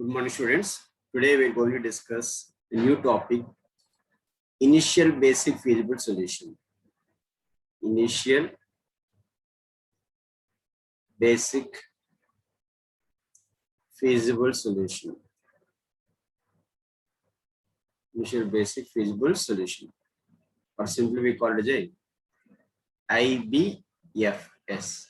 Good morning, students. Today we are going to discuss a new topic, initial basic feasible solution. Initial basic feasible solution. Initial basic feasible solution. Or simply we call it as IBFS.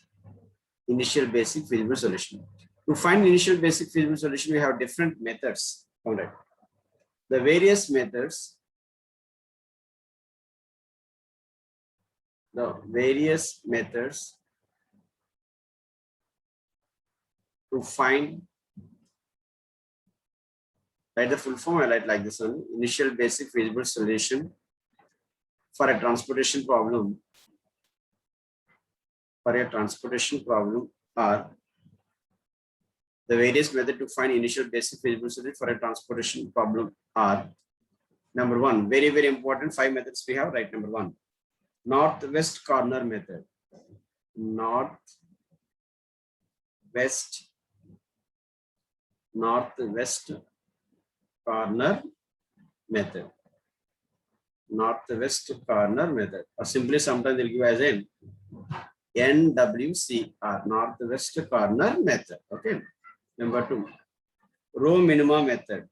Initial basic feasible solution. To find initial basic feasible solution, we have different methods. All right. The various methods to find, write the full form, I write like this one, initial basic feasible solution for a transportation problem are the various methods to find initial basic feasible solution for a transportation problem are, number one, very, very important, 5 methods we have, right? Number one, northwest corner method. Northwest corner method. Northwest corner method, or simply sometimes they'll give as an NWCR, northwest corner method. Okay. Number two, row minima method.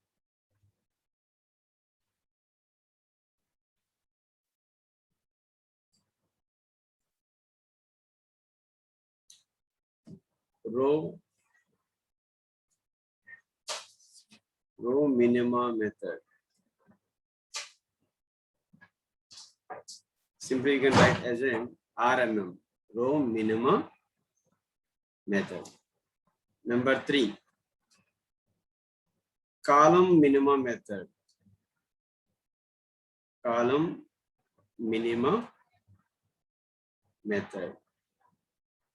Row minima method. Simply you can write as an RMM, row minima method. Number three, column minima method. Column minima method.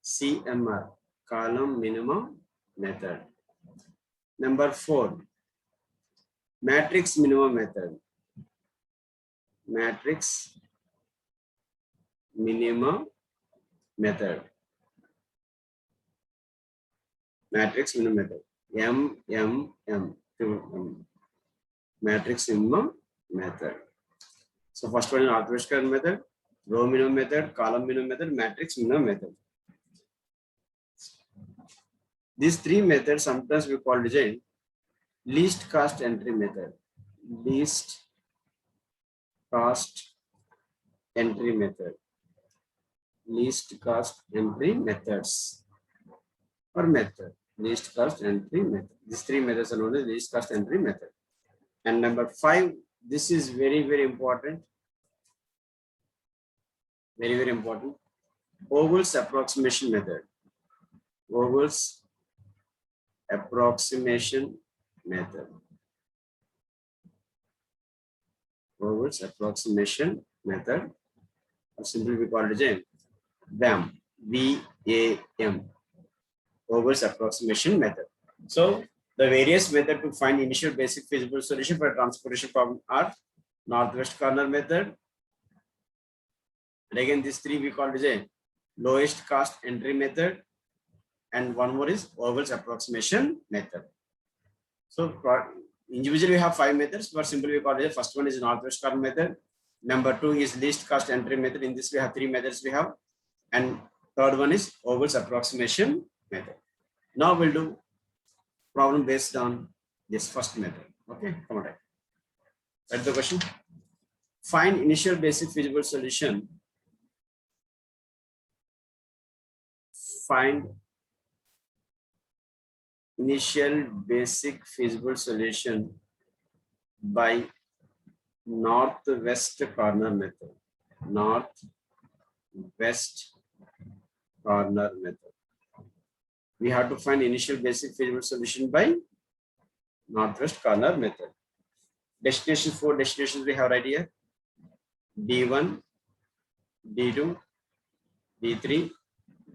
CMR, column minima method. Number four, matrix minima method. Matrix minima method. Matrix minima method. MMM. Matrix minima method. So first one is northwest corner method, row minimum method, column minimum method, matrix minimum method. These three methods sometimes we call it least cost entry method. Least cost entry method. Least cost entry methods or method. Least cost entry method. These three methods are known as least cost entry method. And number 5, this is very, very important. Very, very important. Vogel's approximation method. Vogel's approximation method. Vogel's approximation method. Or simply we call it VAM. VAM. Vogel's approximation method. So the various methods to find initial basic feasible solution for a transportation problem are northwest corner method. And again, these three we call it lowest cost entry method. And one more is Vogel's approximation method. So individually we have 5 methods, but simply we call it first one is northwest corner method. Number 2 is least cost entry method. In this we have 3 methods we have. And third one is Vogel's approximation method. Now we'll do problem based on this first method. Okay, come on. Write the question. Find initial basic feasible solution. Find initial basic feasible solution by northwest corner method. Northwest corner method. We have to find initial basic feasible solution by northwest corner method. Destination, 4 destinations we have right here. D1, D2, D3,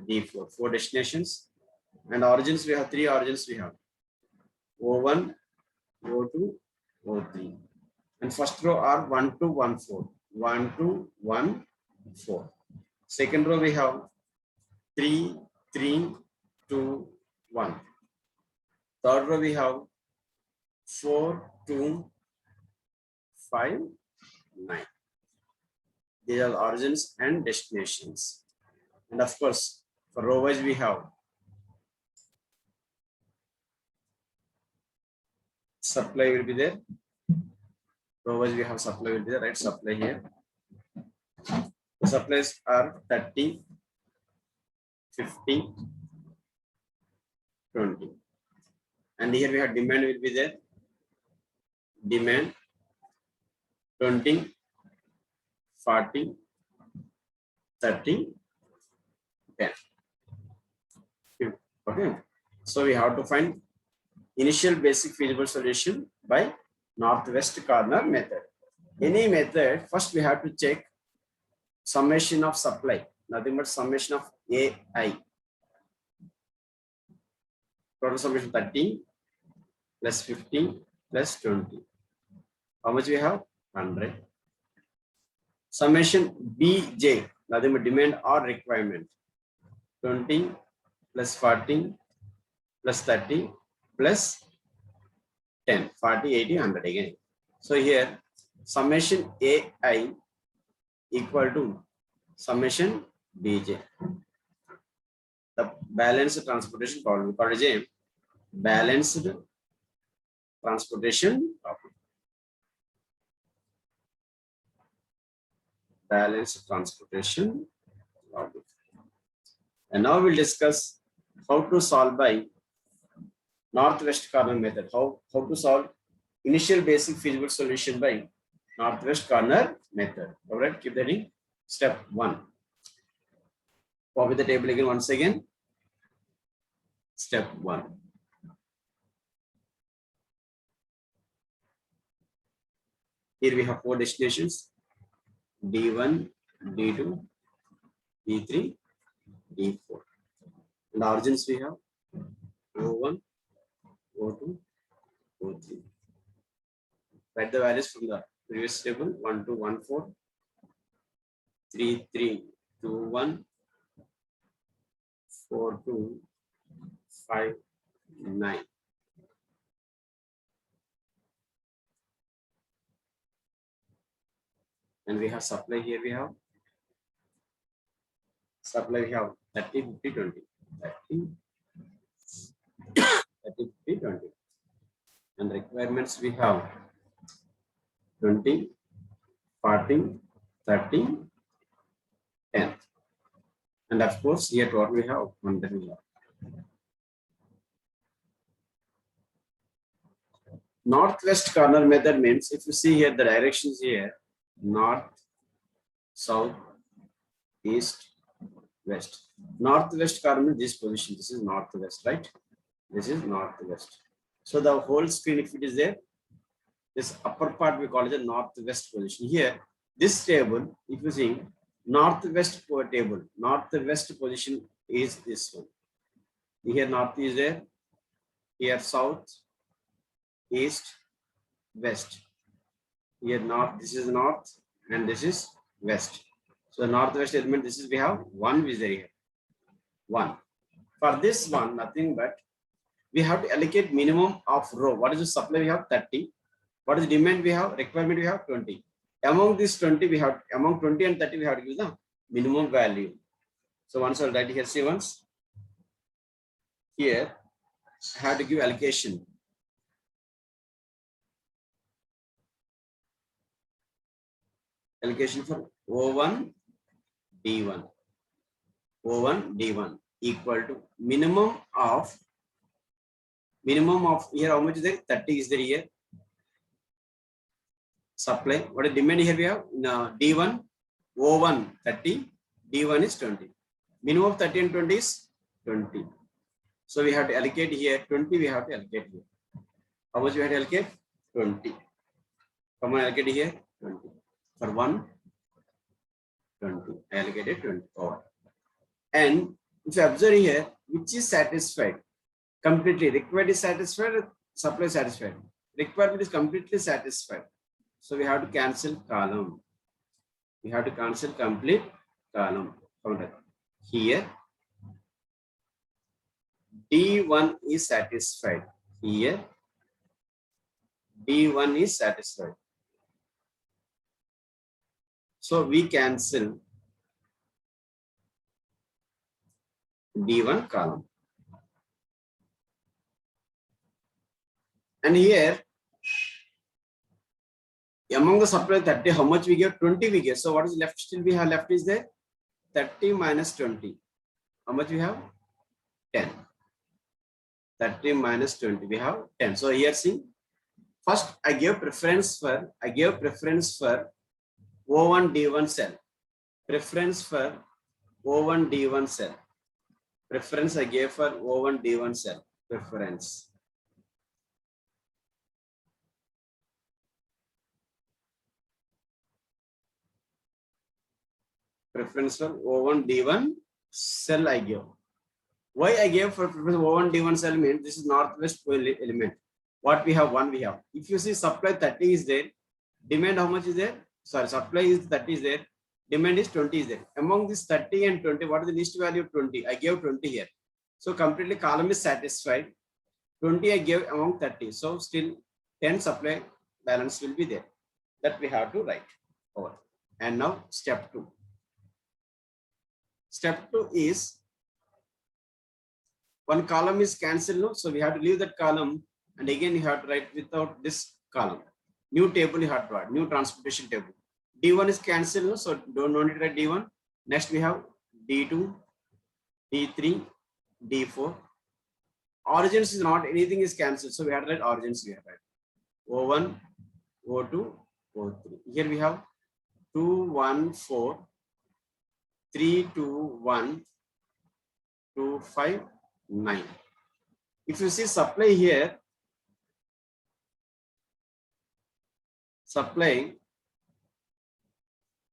D4. 4 destinations. And origins, we have 3 origins we have. O1, O2, O3. And first row are 1 to 1, 4. 1 to 1, 4. Second row we have 3, 3, 2, 1. Third row we have 4, 2, 5, 9. These are origins and destinations. And of course, for row wise, we have supply will be there. Row wise, we have supply will be there, right? Supply here. The supplies are 30, 50, 20. And here we have demand will be there. Demand 20, 40, 30, 10. Okay. So we have to find initial basic feasible solution by northwest corner method. Any method, first we have to check summation of supply, nothing but summation of AI. Total summation 30 plus 50 plus 20. How much we have? 100. Summation BJ, nothing but demand or requirement. 20 plus 40 plus 30 plus 10, 40, 80, 100 again. So here summation AI equal to summation BJ. The balanced transportation problem, we call it balanced transportation problem. Balanced transportation problem. And now we'll discuss how to solve by northwest corner method. How to solve initial basic feasible solution by northwest corner method. All right, keep that in. Step 1. Copy the table again once again. Step 1. Here we have 4 destinations: D1, D2, D3, D4. And the origins we have O1, O2, O3. Write the values from the previous table: 1, 2, 1, 4, 3, 3, 2, 1, 4, 2, 5, 9. And we have supply here. We have supply. We have 30, 50, 20. 30, 30, 50, 20. And requirements we have 20, 40, 30, 10. And of course, here what we have 100 we have. Northwest corner method means, if you see here the directions here, north, south, east, west. Northwest corner means this position. This is northwest, right? This is northwest. So the whole screen, if it is there, this upper part we call it the northwest position. Here, this table, if you see northwest table, northwest position is this one. Here north is there. Here south, east, west. Here north, this is north, and this is west. So northwest element, this is we have 1 is there here. 1. For this one, nothing but we have to allocate minimum of row. What is the supply? We have 30. What is the demand? We have requirement. We have 20. Among this 20, we have among 20 and 30, we have to give the minimum value. So once I'll write here, see once. Here, I have to give allocation. Allocation for O1, D1. O1, D1 equal to minimum of here, how much is there? 30 is there here. Supply. What is demand here? We have now D1, O1 30, D1 is 20. Minimum of 30 and 20 is 20. So we have to allocate here 20. We have to allocate here. How much we have to allocate? 20. Come on, allocate here 20. For 1, 20. I allocated 20 over. And if you observe here, which is satisfied completely, required is satisfied, supply satisfied. Requirement is completely satisfied. So we have to cancel column. We have to cancel complete column. Here, D1 is satisfied. Here, D1 is satisfied. So we cancel D1 column. And here, among the supply 30, how much we get? 20 we get. So what is left? Still we have left is there 30 minus 20. How much we have? 10. 30 minus 20. We have 10. So here see, first I gave preference for O1 D1 cell. Preference for O1 D1 cell. Preference I gave for O1 D1 cell. Preference. Preference for O1 D1 cell I gave. Why I gave for preference O1 D1 cell means this is northwest element. What we have, one we have. If you see supply 30 is there, demand how much is there? Sorry, supply is 30 is there, demand is 20 is there. Among this 30 and 20, what is the least value of 20? I gave 20 here. So completely column is satisfied. 20 I gave among 30. So still 10 supply balance will be there. That we have to write over. And now step 2. Step 2 is one column is cancelled, no? So we have to leave that column and again you have to write without this column. New table you have to write, new transportation table. D1 is cancelled, no? So don't need to write D1. Next we have D2, D3, D4. Origins is not, anything is cancelled. So we have to write origins here, right? O1, O2, O3. Here we have 2, 1, 4, 3, 2, 1, 2, 5, 9. If you see supply here, supply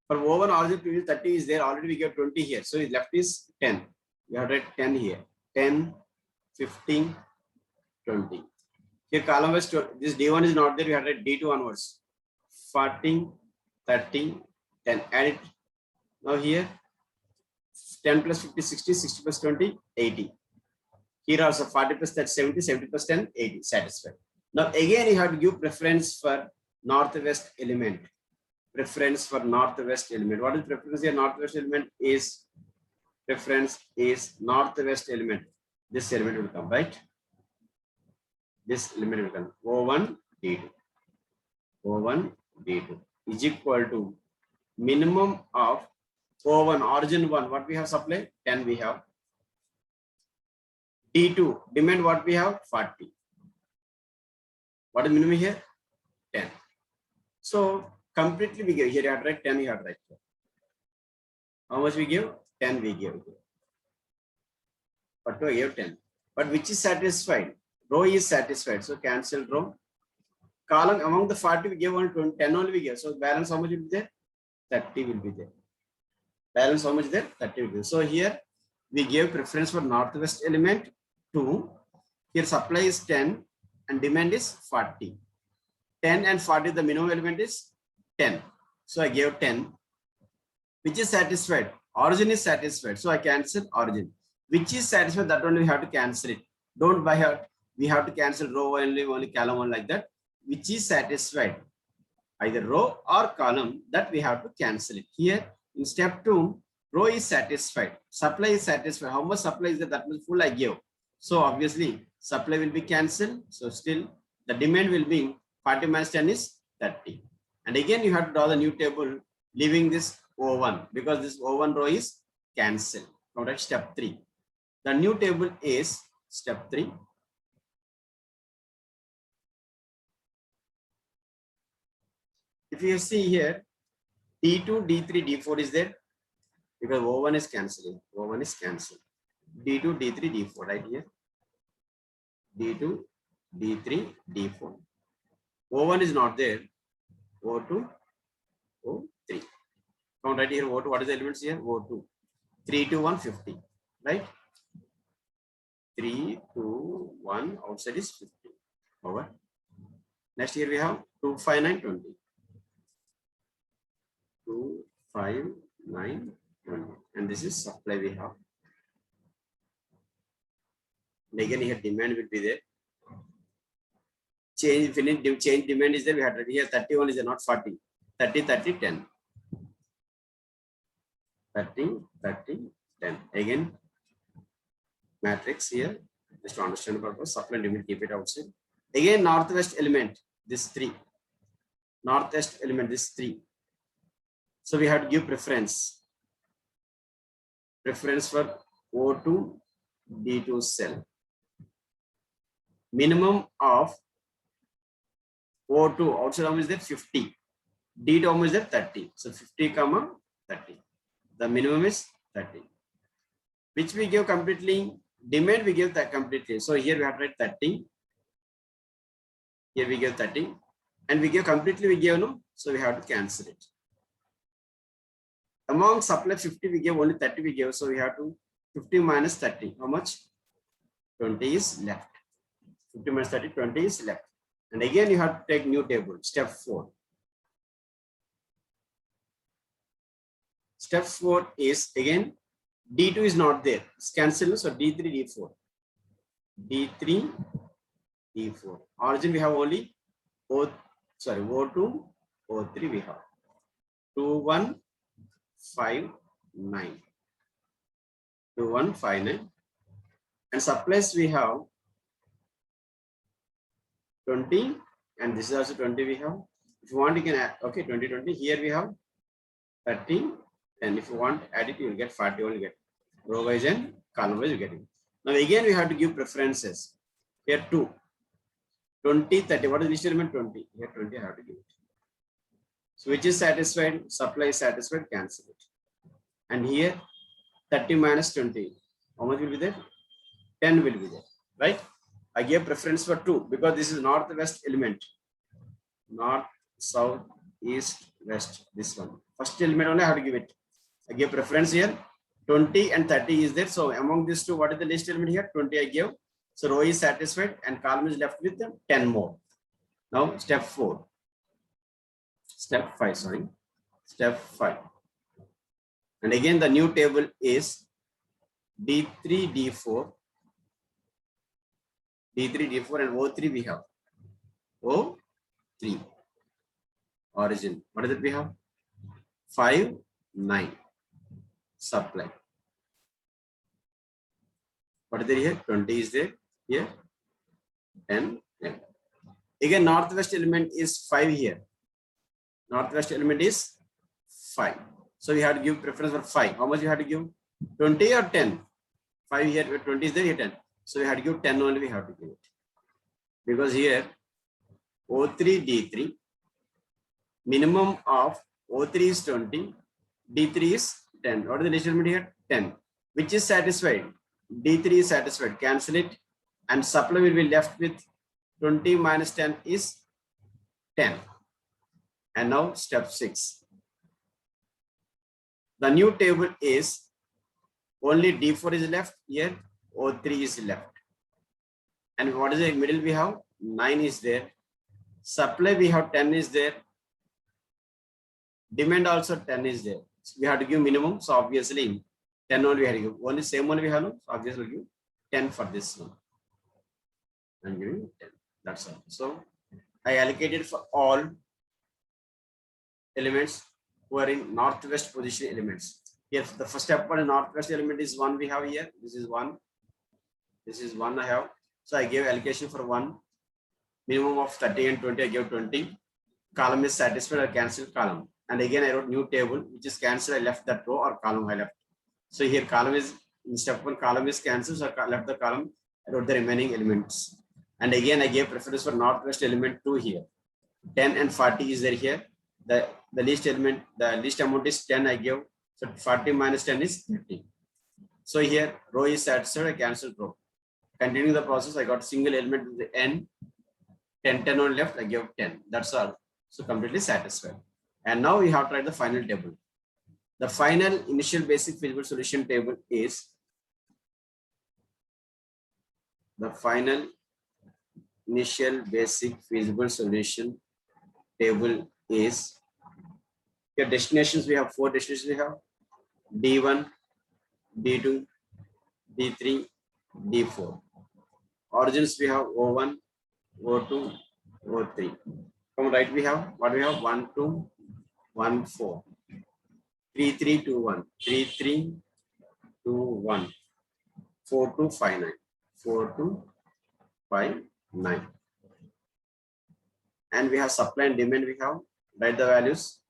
for O1 origin previous 30 is there, already we get 20 here. So left is 10. We have write 10 here. 10, 15, 20. Here column was this D1 is not there, we have write D2 onwards. 40, 30, 10. Add it. Now here 10 plus 50, 60, 60 plus 20, 80. Here also 40 plus 30, 70, 70 plus 10, 80. Satisfied. Now again you have to give preference for northwest element. Preference for northwest element. What is preference here? Northwest element is, preference is northwest element. This element will come, right? This element will come. O1 D2. O1 D2 is equal to minimum of O1 origin 1. What we have supply? 10 we have. D2 demand what we have? 40. What is minimum here? 10. So completely we give here, you have to write 10, you have to write here. How much we give? 10 we give. But we give 10. But which is satisfied? Row is satisfied. So cancel row. Column among the 40 we give only 20, 10 only we give. So balance how much will be there? 30 will be there. Balance how much there? 30 will be there. So here we give preference for northwest element 2. Here supply is 10 and demand is 40. 10 and 40, the minimum element is 10. So I gave 10. Which is satisfied? Origin is satisfied. So I cancel origin. Which is satisfied? That only we have to cancel it. Don't by heart. We have to cancel row only column one like that. Which is satisfied? Either row or column, that we have to cancel it. Here in step 2, row is satisfied. Supply is satisfied. How much supply is there? That much full I give. So obviously supply will be cancelled. So still the demand will be 40 minus 10 is 30. And again you have to draw the new table leaving this O1 because this O1 row is cancelled. Now that's step 3. The new table is step 3. If you see here, D2, D3, D4 is there because O1 is cancelling. O1 is cancelled. D2, D3, D4 right here. D2, D3, D4. O1 is not there. O2, O3. Count right here. O2. What is the elements here? O2. 3, 2, 1, 50. Right? 3, 2, 1. Outside is 50. Over. Next here we have 2, 5, 9, 20. 2, 5, 9, 20. And this is supply we have. And again here demand will be there. change demand is there, we had to here 31 is there, not 40. 30, 30, 10. 30, 30, 10. Again, matrix here, just to understand the purpose, supply and demand, keep it outside. Again, northwest element, this 3. Northwest element, this 3. So we have to give preference. Preference for O2, D2 cell. Minimum of O2 outside how much is there? 50. D2 how much is there? 30. So 50 comma 30. The minimum is 30. Which we give completely. Demand we give that completely. So here we have to write 30. Here we give 30. And we give completely, we give no. So we have to cancel it. Among supply 50, we give only 30 we give. So we have to 50 minus 30. How much? 20 is left. 50 minus 30, 20 is left. And again, you have to take new table, step 4. Step 4 is again, D2 is not there. It's cancelled. So D3, D4. D3, D4. Origin we have only O2, O3 we have. 2, 1, 5, 9. 2, 1, 5, 9. And supplies we have 20, and this is also 20 we have. If you want, you can add, okay, 20, 20. Here we have 30, and if you want, add it, you will get 40, only get. Row wise and column wise, you get it. Now again, we have to give preferences. Here 2, 20, 30. What is this element? 20. Here 20, I have to give it. So which is satisfied? Supply is satisfied, cancel it. And here 30 minus 20. How much will be there? 10 will be there, right? I gave preference for 2 because this is northwest element. North, south, east, west. This one. First element only I have to give it. I gave preference here. 20 and 30 is there. So among these two, what is the least element here? 20 I gave. So row is satisfied and column is left with 10 more. Now step 4. Step 5, sorry. Step 5. And again, the new table is D3, D4. D3, D4 and O3 we have. O3. Origin. What is it we have? 5, 9. Supply. What is there here? 20 is there. Here 10, 10. Again, northwest element is 5 here. Northwest element is 5. So we have to give preference for 5. How much you have to give? 20 or 10? 5 here, 20 is there, here 10. So we have to give 10 only, we have to give it. Because here O3, D3, minimum of O3 is 20, D3 is 10. What is the least element here? 10. Which is satisfied? D3 is satisfied. Cancel it. And supply will be left with 20 minus 10 is 10. And now step 6. The new table is only D4 is left here, O3 is left. And what is the middle we have? 9 is there. Supply we have 10 is there. Demand also 10 is there. So we have to give minimum. So obviously 10 only we have to give. Only same only we have. So obviously we'll give 10 for this one. I'm giving 10. That's all. So I allocated for all elements who are in northwest position elements. Here the first step for the northwest element is 1 we have here. This is 1. This is 1 I have. So I gave allocation for 1. Minimum of 30 and 20, I gave 20. Column is satisfied, I cancelled column. And again, I wrote new table, which is cancelled. I left that row or column I left. So here column is, in step 1, column is cancelled. So I left the column, I wrote the remaining elements. And again, I gave preference for northwest element 2 here. 10 and 40 is there here. The least element, the least amount is 10 I gave. So 40 minus 10 is 30. So here row is satisfied, I cancelled row. Continuing the process, I got single element to the end. 10, 10 on left, I gave 10. That's all. So completely satisfied. And now we have to write the final table. The final initial basic feasible solution table is the final initial basic feasible solution table is your destinations. We have 4 destinations. We have D1, D2, D3, D4. Origins we have O1, O2, O3. From right we have what we have 1 2 1 4 3 3 2 1 3 3 2 1 4 2 5 9 4 2 5 9, and we have supply and demand. We have write the values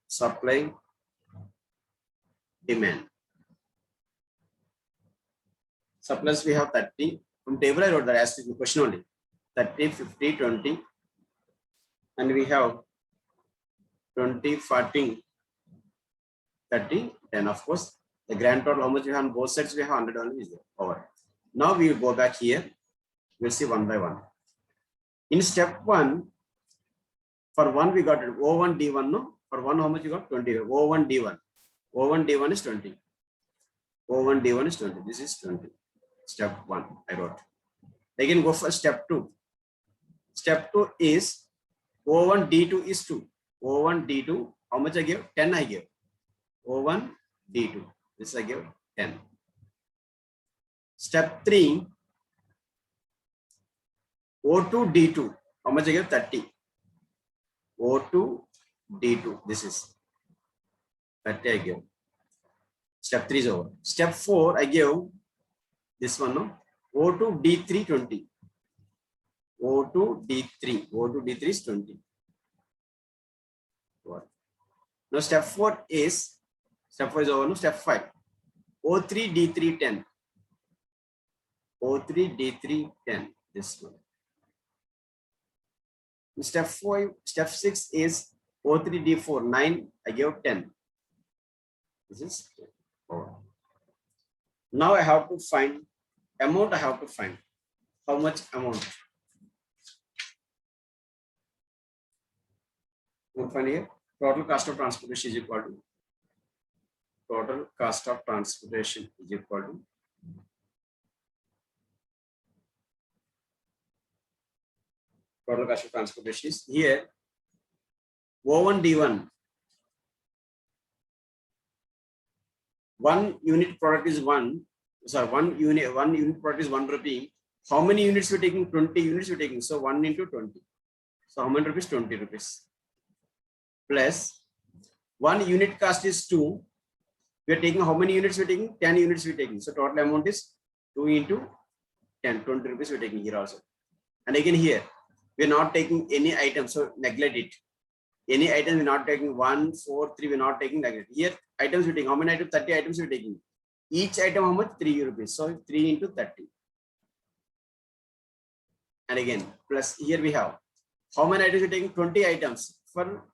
supply demand. Supplies we have 30 from table. I wrote that as the question only 30 50 20, and we have 20 40 30 10. Of course, the grand total how much we have on both sides, we have 100 only is there over. Now we will go back here. We'll see one by one. In step 1, for 1 we got it O1 D1. No, for 1 how much you got 20. O1 D1. O1 D1 is 20. O1 D1 is 20. This is 20. Step 1 I wrote. Again go for step 2. Step 2 is O1 D2 is 2. O1 D2 how much I gave? 10 I gave. O1 D2. This I gave 10. Step 3, O2 D2. How much I gave? 30. O2 D2. This is 30 I gave. Step 3 is over. Step 4 I gave this one. No? O2 D3 20. O2 D3. O2 D3 is 20. Now step 4 is step 4 is over. No? Step 5. O3 D3 10. O3 D3 10. This one. Step 5, step 6 is O3 D4 9. I gave 10. This is 4. Now I have to find amount. I have to find how much amount. We'll find here total cost of transportation is equal to total cost of transportation is equal to total cost of transportation is here O1 D1. 1 unit product is 1. Sorry, one unit product is 1 rupee. How many units we're taking? 20 units we're taking. So 1 into 20. So how many rupees? 20 rupees. Plus 1 unit cost is 2. We are taking how many units we're taking? 10 units we're taking. So total amount is 2 into 10. 20 rupees we're taking here also. And again here, we're not taking any item. So neglect it. Any item we're not taking 1, 4, 3, we're not taking like that. Here items we're taking. How many items? 30 items we're taking. Each item how much? 3 rupees. So 3 into 30. And again, plus here we have how many items we're taking? 20 items. For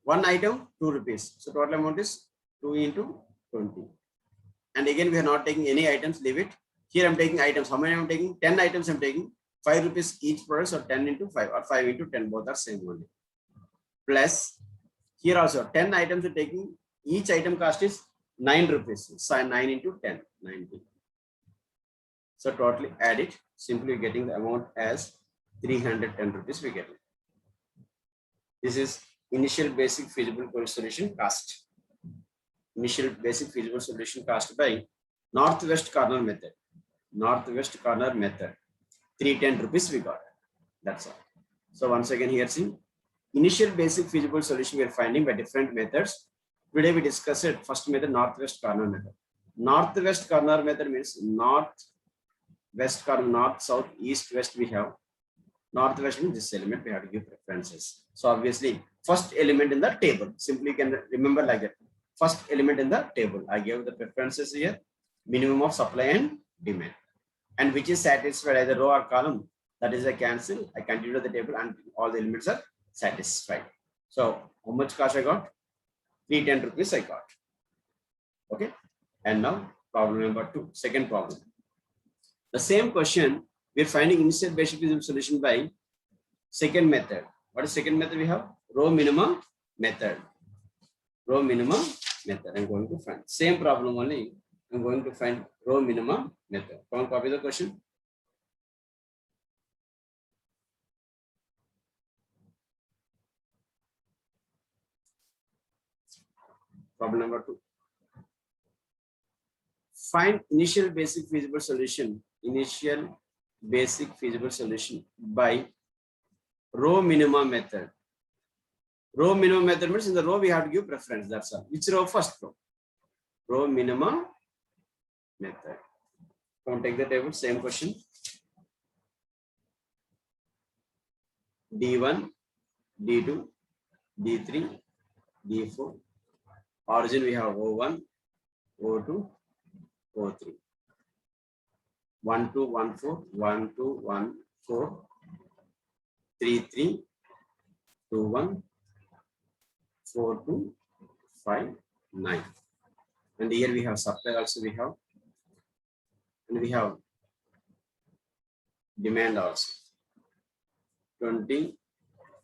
1 item, 2 rupees. So total amount is 2 into 20. And again, we are not taking any items. Leave it. Here I'm taking items. How many I'm taking? 10 items I'm taking. 5 rupees each product. So 10 into 5 or 5 into 10. Both are same only. Plus here also 10 items are taking. Each item cost is 9 rupees. So 9 into 10, 90. So totally add it. Simply getting the amount as 310 rupees we get it. This is initial basic feasible solution cost. Initial basic feasible solution cost by northwest corner method. Northwest corner method. 310 rupees we got. That's all. So once again here see. Initial basic feasible solution we are finding by different methods. Today we discussed it. First method, northwest corner method. Northwest corner method means north, west corner, north, south, east, west we have. Northwest means this element we have to give preferences. So obviously first element in the table. Simply you can remember like that. First element in the table. I gave the preferences here. Minimum of supply and demand. And which is satisfied either row or column. That is I cancel. I continue to the table and all the elements are satisfied. So how much cost I got? 310 rupees I got. Okay. And now problem number 2. Second problem. The same question we are finding initial basic feasible solution by second method. What is second method we have? Row minimum method. Row minimum method. I'm going to find same problem only. I'm going to find row minimum method. Come on, copy the question. Problem number 2. Find initial basic feasible solution. Initial basic feasible solution by row minima method. Row minimum method means in the row we have to give preference. That's all. Which row? First row. Row minima method. Come take the table. Same question. D1, D2, D3, D4. Origin we have O1, O2, O3. 1, 2, 1, 4, 1, 2, 1, 4, 3, 3, 2, 1, 4, 2, 5, 9. And here we have supply also we have. And we have demand also. 20,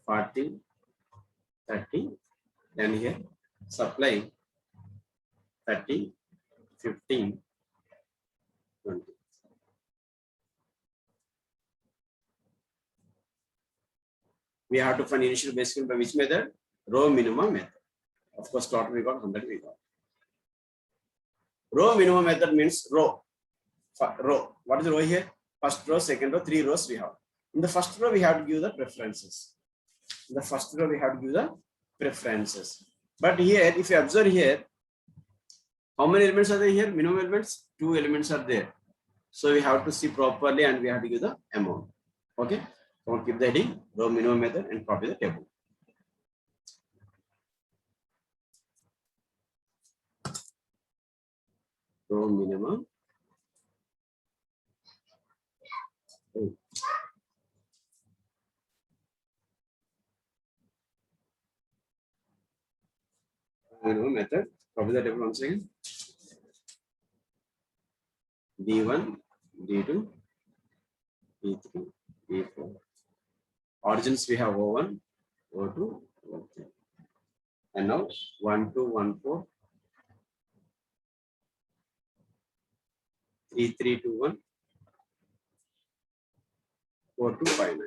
40, 30. Then here supply 30, 15, 20. We have to find initial basic by which method? Row minimum method. Of course, total we got 100 we got. Row minimum method means row. Row. What is the row here? First row, second row, 3 rows we have. In the first row, we have to give the preferences. In the first row, we have to give the preferences. But here, if you observe here, how many elements are there here? Minimum elements, 2 elements are there. So we have to see properly and we have to give the amount. Okay. So keep the heading, row minimum method and copy the table. Row minimum. Minimum method. Copy the table once again. D1, D2, D3, D4. Origins we have O1, O2, O3. And now 1, 2, 1, 4, 3, 3, 2, 1, 4, 2, 5, 9.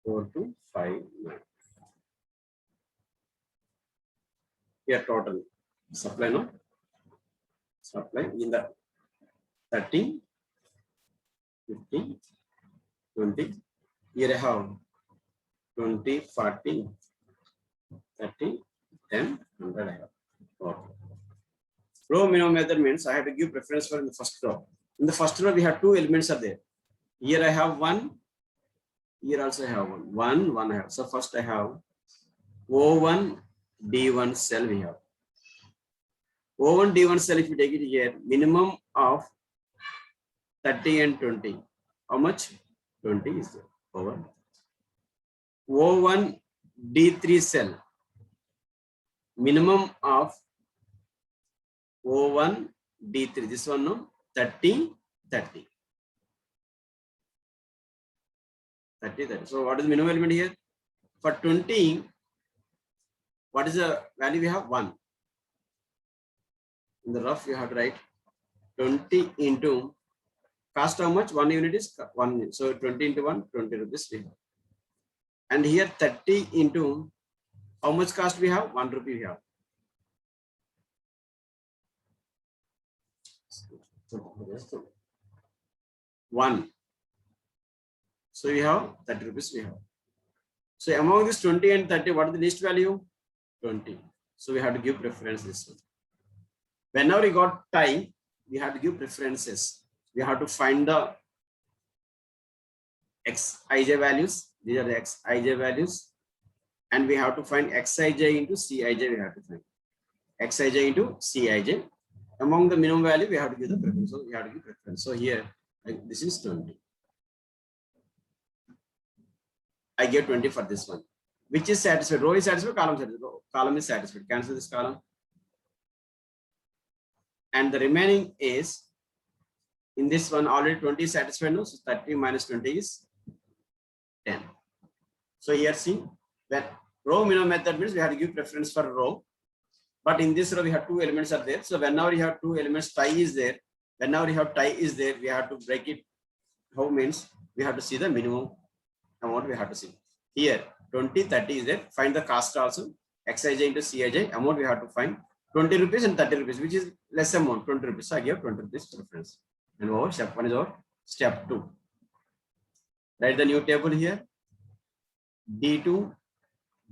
4, 2, 5, 9. Here total supply no? Supply in the 30, 50, 20. Here I have 20, 40, 30, 10, 100 I have. Okay. Row minimum method means I have to give preference for in the first row. In the first row, we have 2 elements are there. Here I have 1. Here also I have 1. 1, 1 I have. So first I have O1, D1 cell we have. O1, D1 cell, if you take it here, minimum of 30 and 20. How much? 20 is there. Over. O1, D3 cell, minimum of O1, D3. This one, no? 30, 30. 30, 30. So what is the minimum element here? For 20, what is the value we have? 1. In the rough, you have to write 20 into cost how much? 1 unit is 1 unit. So 20 into 1, 20 rupees we have. And here 30 into how much cost we have? 1 rupee we have. One. So we have 30 rupees we have. So among this 20 and 30, what is the least value? 20. So we have to give preference this one. Whenever we got time, we have to give preferences. We have to find the xij values. These are the xij values. And we have to find xij into cij. We have to find xij into cij. Among the minimum value, we have to give the preference. So we have to give preference. So here, this is 20. I get 20 for this one. Which is satisfied? Row is satisfied, column is satisfied. Column is satisfied. Cancel this column. And the remaining is, in this one, already 20 is satisfied. No? So 30 minus 20 is 10. So here see that row minimum method means we have to give preference for row. But in this row, we have 2 elements are there. So whenever you have 2 elements, tie is there. Whenever you have tie is there, we have to break it. How means we have to see the minimum amount we have to see. Here, 20, 30 is there. Find the cost also. Xij into Cij. Amount we have to find 20 rupees and 30 rupees, which is less amount, 20 rupees. So I give 20 rupees preference. And over step 1 is over step 2. Write the new table here. D2,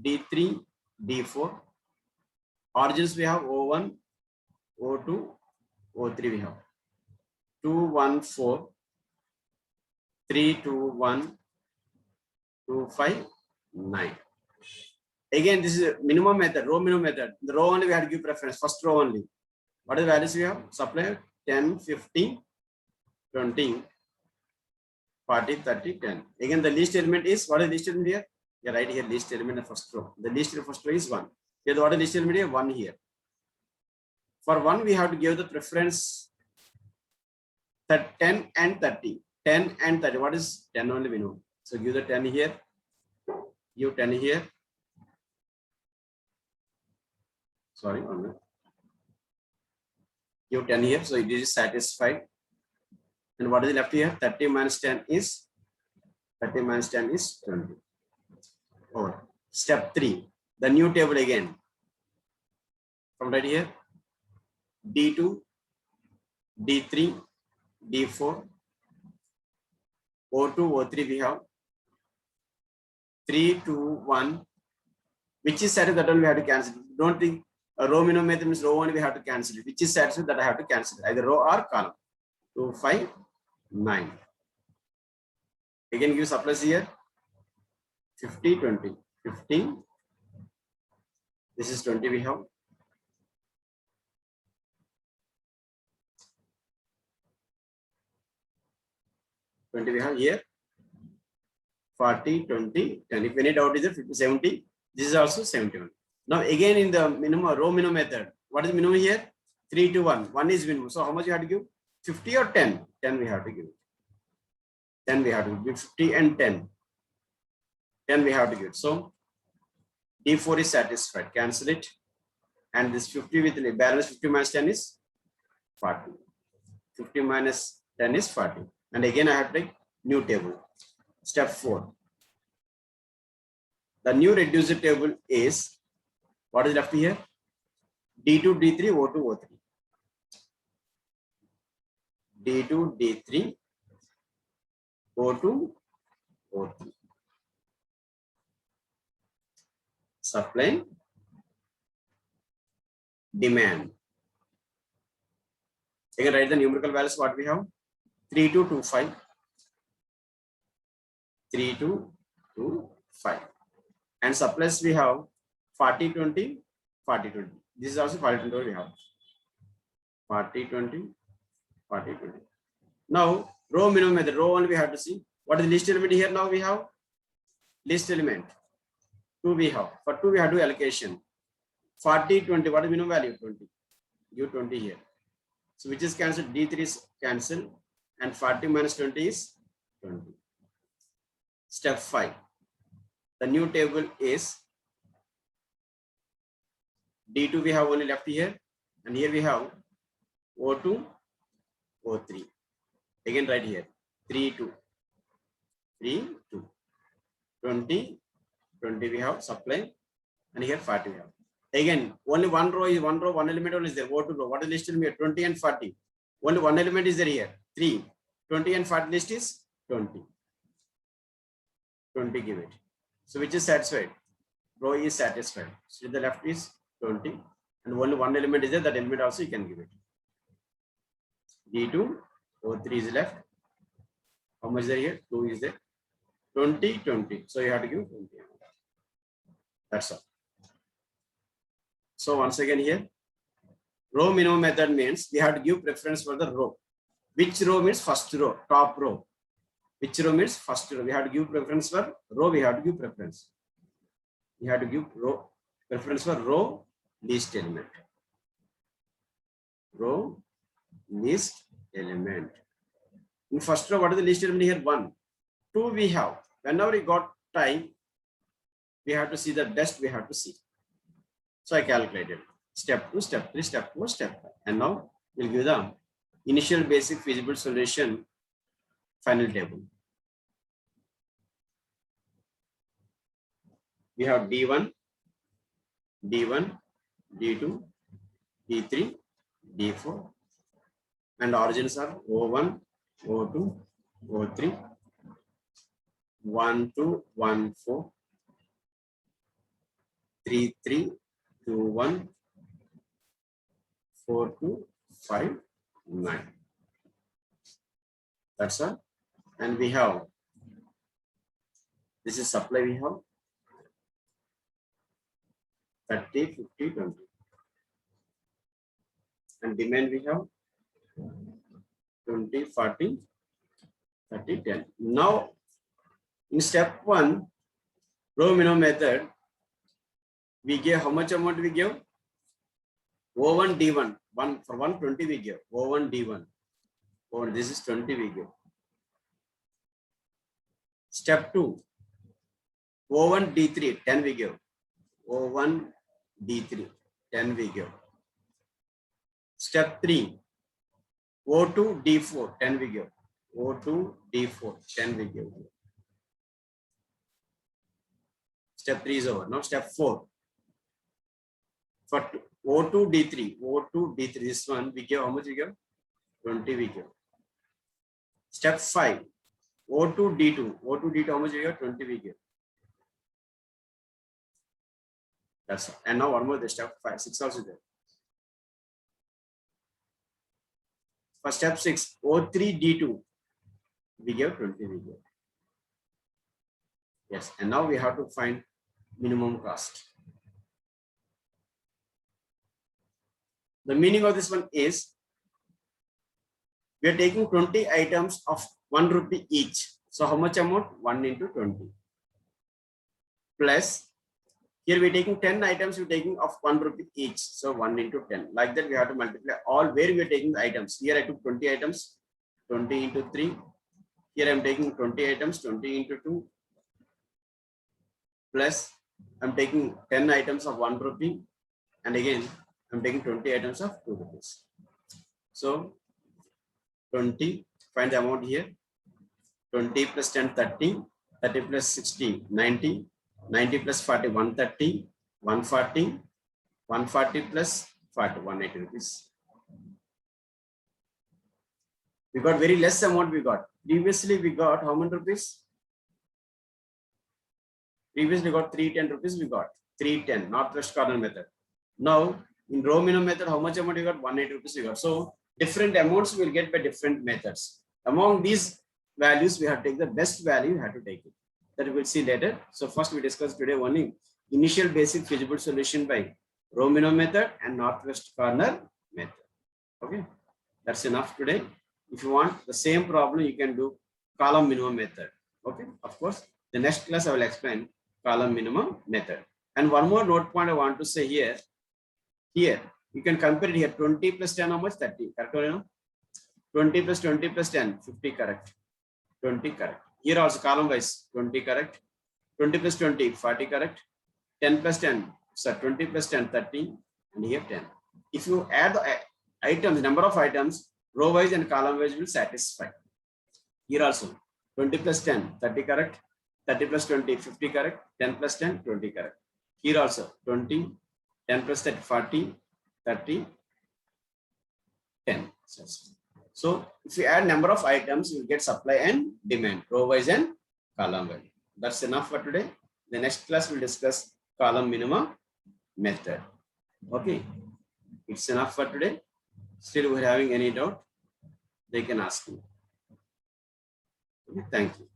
D3, D4. Origins we have O1, O2, O3 we have. 2, 1, 4, 3, 2, 1, 2, 5, 9. Again, this is a minimum method, row minimum method. The row only we have to give preference, first row only. What are the values we have? Supply 10, 15, 20, 40, 30, 10. Again, the least element is, what is the least element here? Yeah, right here, least element in the first row. The least element first row is 1. Here, what is the least element here? 1 here. For 1, we have to give the preference that 10 and 30. 10 and 30. What is 10 only we know? So give the 10 here. Give 10 here. Sorry, 1 minute. Give 10 here. So it is satisfied. And what is left here? 30 minus 10 is 30 minus 10 is 20. Over. Step 3. The new table again. From right here. D2, D3, D4, O2, O3 we have. 3, 2, 1. Which is satisfied, that one we have to cancel. Don't think a row minimum method means row one we have to cancel it. Which is satisfied, that I have to cancel it. Either row or column. 2, 5, 9. Again give supplies here. 50, 20. 15. This is 20 we have. 20 we have here. 40, 20, 10. If any doubt is there, 50, 70. This is also 71. Now again in the minimum row minimum method, what is minimum here? 3 to 1. 1 is minimum. So how much you have to give? 50 or 10? 10 we have to give. 10 we have to give. 50 and 10. 10 we have to give. So D4 is satisfied. Cancel it. And this 50 with the balance 50 minus 10 is 40. 50 minus 10 is 40. And again I have to take new table. Step 4. The new reducer table is, what is left here? D2, D3, O2, O3. D2, D3, O2, O3. Supply, demand. Again, write the numerical values what we have. 3225, 3225. And supplies we have 40, 20, 40, 20. This is also 40, 20 we have. 40, 20, 40, 20. Now, row minimum method, row only we have to see. What is the least element here now we have? Least element. 2 we have. For 2 we have to do allocation. 40, 20. What is minimum value? 20. Give 20 here. So which is cancelled? D3 is cancelled. And 40 minus 20 is 20. Step 5. The new table is D2 we have only left here. And here we have O2, O3. Again right here. 3, 2. 3, 2. 20, 20 we have supply. And here 40 we have. Again, only one row is one row, one element only is there. O2 row. What is listed here? 20 and 40. Only one element is there here. 3. 20 and 40 list is 20. 20 give it. So which is satisfied? Row is satisfied. So the left is 20. And only one element is there. That element also you can give it. D2, O3 is left. How much is there here? 2 is there. 20, 20. So you have to give 20. That's all. So once again here, row minimum method means we have to give preference for the row. Which row means first row, top row. Which row means first row. We have to give preference for row. We have to give preference. We have to give row preference for row least element. Row least element. In first row, what is the least element here? 1. 2 we have. Whenever we got time, we have to see the best we have to see. So I calculated step 2, step 3, step 4, step 5. And now we'll give the initial basic feasible solution final table. We have D1, D1, D2, D3, D4, and origins are O1, O2, O3, 1, 2, 1, 4, 3, 3, 2, 1, 4, 2, 5, 9. That's all. And we have, this is supply we have 30, 50, 20. And demand we have 20, 40, 30, 10. Now, in step 1, row minimum method, we give how much amount we give? O1, D1. For 120 we give. O1, D1. Oh, this is 20 we give. Step 2, O1, D3, 10 we give. O1, D3, 10 we give. Step 3, O2, D4, 10 we give. O2, D4, 10 we give. Step 3 is over. Now step 4. For O2, D3, O2, D3, this one we give, how much we give? 20 we give. Step 5, O2, D2, O2, D2, how much we give? 20 we give. That's all. And now one more, the step 5, 6 also there. For step 6, O3, D2, we give 20 we give. Yes, and now we have to find minimum cost. The meaning of this one is, we are taking 20 items of 1 rupee each. So how much amount? 1 into 20. Plus, here we are taking 10 items, we are taking of 1 rupee each. So 1 into 10. Like that, we have to multiply all where we are taking the items. Here I took 20 items, 20 into 3. Here I am taking 20 items, 20 into 2. Plus, I am taking 10 items of 1 rupee. And again, I am taking 20 items of 2 rupees. So 20, find the amount here. 20 plus 10, 30. 30 plus 60, 90. 90 plus 40, 130. 140. 140 plus 40, 180 rupees. We got very less amount we got. Previously we got how many rupees? Previously we got 310 rupees we got. 310, northwest corner method. Now in row minimum method, how much amount you got? 180 rupees you got. So different amounts will get by different methods. Among these values, we have to take the best value, you have to take it. That we will see later. So first we discussed today only initial basic feasible solution by row minimum method and northwest corner method. Okay, that's enough today. If you want the same problem, you can do column minimum method. Okay, of course, the next class I will explain column minimum method. And one more note point I want to say here. Here, you can compare it here. 20 plus 10, how much? 30. Correct or no? 20 plus 20 plus 10, 50 correct. 20 correct. Here also column wise, 20 correct. 20 plus 20, 40 correct. 10 plus 10, so 20 plus 10, 30. And here 10. If you add the items, number of items, row wise and column wise will satisfy. Here also, 20 plus 10, 30 correct. 30 plus 20, 50 correct. 10 plus 10, 20 correct. Here also, 20. 10 plus 30, 40, 30, 10. So if you add number of items, you will get supply and demand, row wise and column wise. That's enough for today. The next class will discuss column minimum method. Okay, it's enough for today. Still we're having any doubt, they can ask me. Okay, thank you.